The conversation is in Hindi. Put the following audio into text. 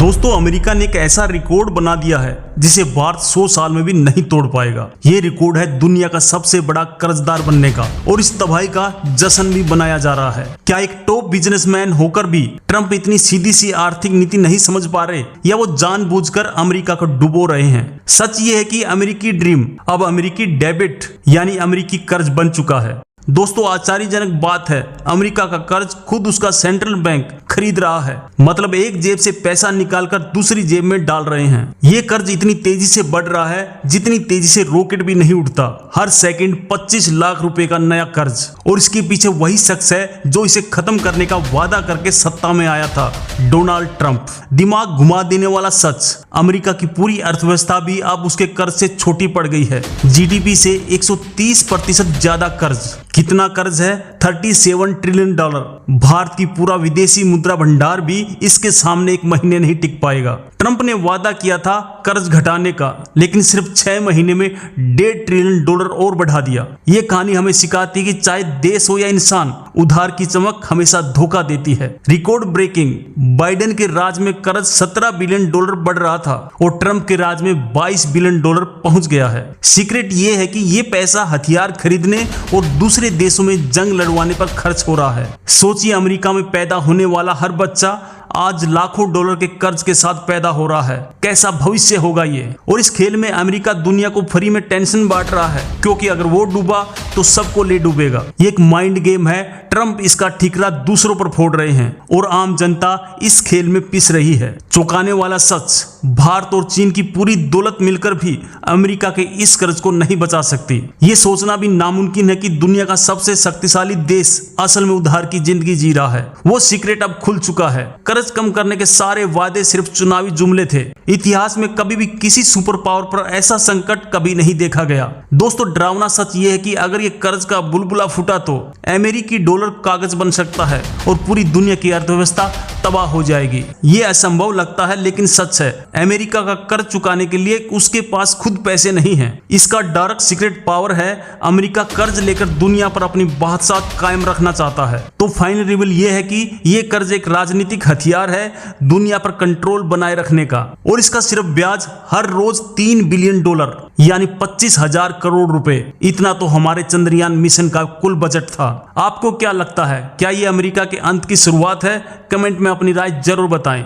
दोस्तों अमेरिका ने एक ऐसा रिकॉर्ड बना दिया है जिसे भारत 100 साल में भी नहीं तोड़ पाएगा। ये रिकॉर्ड है दुनिया का सबसे बड़ा कर्जदार बनने का और इस तबाही का जश्न भी बनाया जा रहा है। क्या एक टॉप बिजनेसमैन होकर भी ट्रंप इतनी सीधी सी आर्थिक नीति नहीं समझ पा रहे या वो जानबूझकर अमेरिका को डुबो रहे हैं? सच ये है कि अमेरिकी ड्रीम अब अमेरिकी डेबिट यानी अमेरिकी कर्ज बन चुका है। दोस्तों आश्चर्यजनक बात है, अमेरिका का कर्ज खुद उसका सेंट्रल बैंक खरीद रहा है। मतलब एक जेब से पैसा निकालकर दूसरी जेब में डाल रहे हैं। ये कर्ज इतनी तेजी से बढ़ रहा है जितनी तेजी से रॉकेट भी नहीं उड़ता। हर सेकंड 25 लाख रुपए का नया कर्ज, और इसके पीछे वही शख्स है जो इसे खत्म करने का वादा करके सत्ता में आया था, डोनाल्ड ट्रंप। दिमाग घुमा देने वाला सच, अमेरिका की पूरी अर्थव्यवस्था भी अब उसके कर्ज से छोटी पड़ गई है। जीडीपी से 130% ज्यादा कर्ज। कितना कर्ज है? 37 ट्रिलियन डॉलर। भारत की पूरा विदेशी मुद्रा भंडार भी इसके सामने एक महीने नहीं टिक पाएगा। ट्रंप ने वादा किया था कर्ज घटाने का, लेकिन सिर्फ 6 महीने में 1.5 ट्रिलियन डॉलर और बढ़ा दिया। ये कहानी हमें सिखाती है कि चाहे देश हो या इंसान, उधार की चमक हमेशा धोखा देती है। रिकॉर्ड ब्रेकिंग, बाइडेन के राज में कर्ज 17 बिलियन डॉलर बढ़ रहा था और ट्रंप के राज में 22 बिलियन डॉलर पहुंच गया है। सीक्रेट ये है कि ये पैसा हथियार खरीदने और दूसरे देशों में जंग लड़वाने पर खर्च हो रहा है। सोचिए, अमेरिका में पैदा होने वाला हर बच्चा आज लाखों डॉलर के कर्ज के साथ पैदा हो रहा है। कैसा भविष्य होगा ये? और इस खेल में अमेरिका दुनिया को फ्री में टेंशन बांट रहा है, क्योंकि अगर वो डूबा तो सबको ले डूबेगा। ये एक माइंड गेम है। ट्रंप इसका ठिकरा दूसरों पर फोड़ रहे हैं और आम जनता इस खेल में पिस रही है। चौंकाने वाला सच, भारत और चीन की पूरी दौलत मिलकर भी अमेरिका के इस कर्ज को नहीं बचा सकती। ये सोचना भी नामुमकिन है कि दुनिया का सबसे शक्तिशाली देश असल में उधार की जिंदगी जी रहा है। वो सीक्रेट अब खुल चुका है। कर्ज कम करने के सारे वादे सिर्फ चुनावी जुमले थे। इतिहास में कभी भी किसी सुपर पावर पर ऐसा संकट कभी नहीं देखा गया। दोस्तों डरावना सच ये है कि अगर ये कर्ज का बुलबुला फूटा तो अमेरिकी डॉलर कागज बन सकता है और पूरी दुनिया की अर्थव्यवस्था तबाह हो जाएगी। ये असंभव लगता है लेकिन सच है। अमेरिका का कर्ज चुकाने के लिए उसके पास खुद पैसे नहीं हैं। इसका डार्क सीक्रेट पावर है, अमेरिका कर्ज लेकर दुनिया पर अपनी बादशाहत कायम रखना चाहता है। तो फाइनल रिवील ये है कि ये कर्ज एक राजनीतिक हथियार है दुनिया पर कंट्रोल बनाए रखने का, और इसका सिर्फ ब्याज हर रोज 3 बिलियन डॉलर यानी 25,000 करोड़ रुपए। इतना तो हमारे चंद्रयान मिशन का कुल बजट था। आपको क्या लगता है, क्या ये अमेरिका के अंत की शुरुआत है? कमेंट में अपनी राय जरूर बताएं।